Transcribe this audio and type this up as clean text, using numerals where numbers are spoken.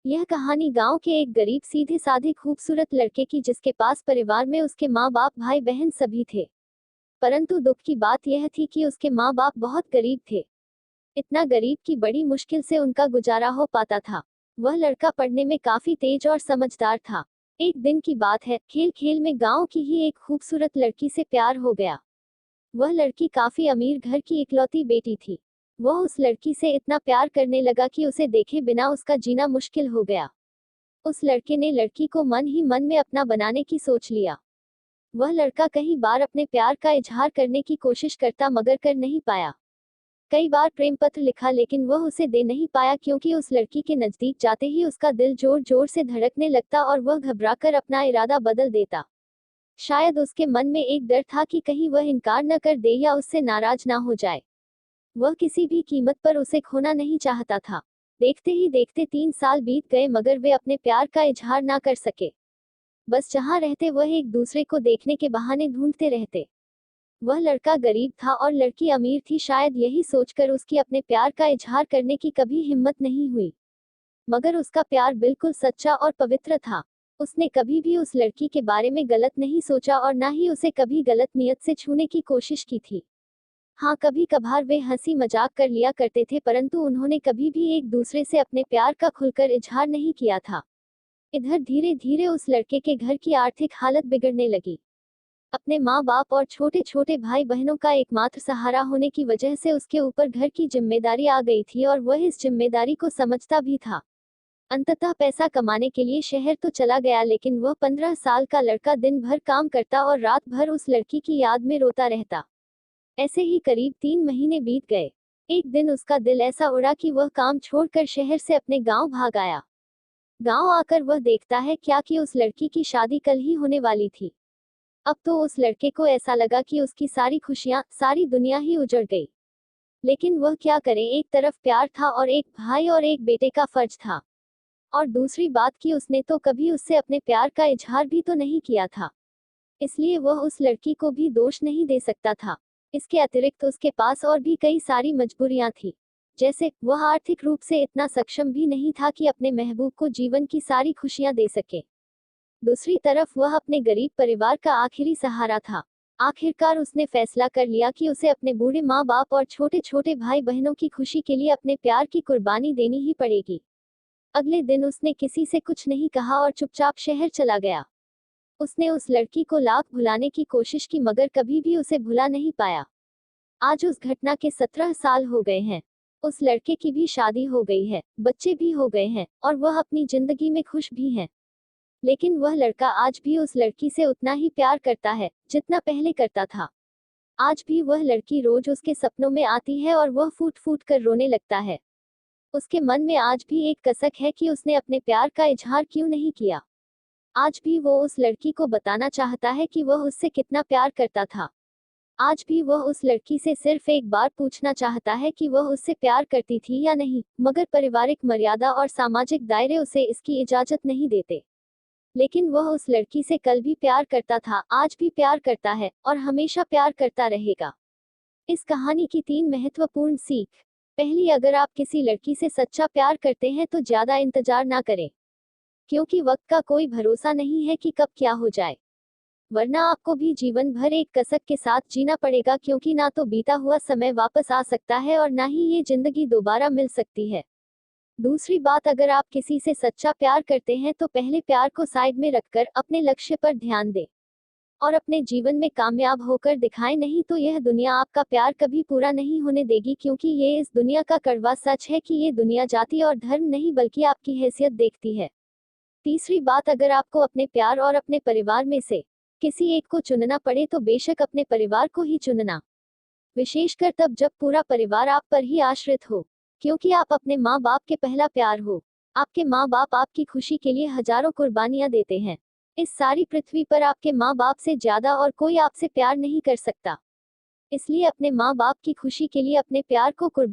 यह कहानी गांव के एक गरीब सीधे साधे खूबसूरत लड़के की जिसके पास परिवार में उसके माँ बाप भाई बहन सभी थे। परंतु दुख की बात यह थी कि उसके माँ बाप बहुत गरीब थे। इतना गरीब कि बड़ी मुश्किल से उनका गुजारा हो पाता था। वह लड़का पढ़ने में काफी तेज और समझदार था। एक दिन की बात है, खेल खेल में गांव की ही एक खूबसूरत लड़की से प्यार हो गया। वह लड़की काफी अमीर घर की इकलौती बेटी थी। वह उस लड़की से इतना प्यार करने लगा कि उसे देखे बिना उसका जीना मुश्किल हो गया। उस लड़के ने लड़की को मन ही मन में अपना बनाने की सोच लिया। वह लड़का कई बार अपने प्यार का इजहार करने की कोशिश करता मगर कर नहीं पाया। कई बार प्रेम पत्र लिखा लेकिन वह उसे दे नहीं पाया क्योंकि उस लड़की के नजदीक जाते ही उसका दिल जोर जोर से धड़कने लगता और वह घबराकर अपना इरादा बदल देता। शायद उसके मन में एक डर था कि कहीं वह इनकार न कर दे या उससे नाराज ना हो जाए। वह किसी भी कीमत पर उसे खोना नहीं चाहता था। देखते ही देखते 3 साल बीत गए मगर वे अपने प्यार का इजहार ना कर सके। बस जहाँ रहते वह एक दूसरे को देखने के बहाने ढूंढते रहते। वह लड़का गरीब था और लड़की अमीर थी, शायद यही सोचकर उसकी अपने प्यार का इजहार करने की कभी हिम्मत नहीं हुई। मगर उसका प्यार बिल्कुल सच्चा और पवित्र था। उसने कभी भी उस लड़की के बारे में गलत नहीं सोचा और ना ही उसे कभी गलत नियत से छूने की कोशिश की थी। हाँ, कभी कभार वे हंसी मजाक कर लिया करते थे परंतु उन्होंने कभी भी एक दूसरे से अपने प्यार का खुलकर इजहार नहीं किया था। इधर धीरे धीरे उस लड़के के घर की आर्थिक हालत बिगड़ने लगी। अपने माँ बाप और छोटे छोटे भाई बहनों का एकमात्र सहारा होने की वजह से उसके ऊपर घर की जिम्मेदारी आ गई थी और वह इस जिम्मेदारी को समझता भी था। अंततः पैसा कमाने के लिए शहर तो चला गया लेकिन वह 15 साल का लड़का दिन भर काम करता और रात भर उस लड़की की याद में रोता रहता। ऐसे ही करीब 3 महीने बीत गए। एक दिन उसका दिल ऐसा उड़ा कि वह काम छोड़कर शहर से अपने गांव भाग आया। गांव आकर वह देखता है क्या कि उस लड़की की शादी कल ही होने वाली थी। अब तो उस लड़के को ऐसा लगा कि उसकी सारी खुशियां, सारी दुनिया ही उजड़ गई। लेकिन वह क्या करे, एक तरफ प्यार था और एक भाई और एक बेटे का फर्ज था। और दूसरी बात कि उसने तो कभी उससे अपने प्यार का इजहार भी तो नहीं किया था। इसलिए वह उस लड़की को भी दोष नहीं दे सकता था। इसके अतिरिक्त उसके पास और भी कई सारी मजबूरियां थी। जैसे वह आर्थिक रूप से इतना सक्षम भी नहीं था कि अपने महबूब को जीवन की सारी खुशियां दे सके। दूसरी तरफ वह अपने गरीब परिवार का आखिरी सहारा था। आखिरकार उसने फैसला कर लिया कि उसे अपने बूढ़े माँ बाप और छोटे छोटे भाई बहनों की खुशी के लिए अपने प्यार की कुर्बानी देनी ही पड़ेगी। अगले दिन उसने किसी से कुछ नहीं कहा और चुपचाप शहर चला गया। उसने उस लड़की को लाख भुलाने की कोशिश की मगर कभी भी उसे भुला नहीं पाया। आज उस घटना के 17 साल हो गए हैं। उस लड़के की भी शादी हो गई है, बच्चे भी हो गए हैं और वह अपनी जिंदगी में खुश भी है। लेकिन वह लड़का आज भी उस लड़की से उतना ही प्यार करता है जितना पहले करता था। आज भी वह लड़की रोज उसके सपनों में आती है और वह फूट फूट कर रोने लगता है। उसके मन में आज भी एक कसक है कि उसने अपने प्यार का इजहार क्यों नहीं किया। आज भी वो उस लड़की को बताना चाहता है कि वह उससे कितना प्यार करता था। आज भी वह उस लड़की से सिर्फ एक बार पूछना चाहता है कि वह उससे प्यार करती थी या नहीं, मगर पारिवारिक मर्यादा और सामाजिक दायरे उसे इसकी इजाजत नहीं देते। लेकिन वह उस लड़की से कल भी प्यार करता था, आज भी प्यार करता है और हमेशा प्यार करता रहेगा। इस कहानी की 3 महत्वपूर्ण सीख। पहली, अगर आप किसी लड़की से सच्चा प्यार करते हैं तो ज्यादा इंतजार ना करें, क्योंकि वक्त का कोई भरोसा नहीं है कि कब क्या हो जाए। वरना आपको भी जीवन भर एक कसक के साथ जीना पड़ेगा क्योंकि ना तो बीता हुआ समय वापस आ सकता है और ना ही ये जिंदगी दोबारा मिल सकती है। दूसरी बात, अगर आप किसी से सच्चा प्यार करते हैं तो पहले प्यार को साइड में रखकर अपने लक्ष्य पर ध्यान दें और अपने जीवन में कामयाब होकर दिखाएं, नहीं तो यह दुनिया आपका प्यार कभी पूरा नहीं होने देगी क्योंकि ये इस दुनिया का कड़वा सच है कि ये दुनिया जाति और धर्म नहीं बल्कि आपकी हैसियत देखती है। तीसरी बात, अगर आपको अपने प्यार और अपने परिवार में से किसी एक को चुनना पड़े तो बेशक अपने परिवार को ही चुनना, विशेषकर तब जब पूरा परिवार आप पर ही आश्रित हो, क्योंकि आप अपने माँ बाप के पहला प्यार हो। आपके माँ बाप आपकी खुशी के लिए हजारों कुर्बानियां देते हैं। इस सारी पृथ्वी पर आपके माँ बाप से ज्यादा और कोई आपसे प्यार नहीं कर सकता। इसलिए अपने माँ बाप की खुशी के लिए अपने प्यार को कुर्बान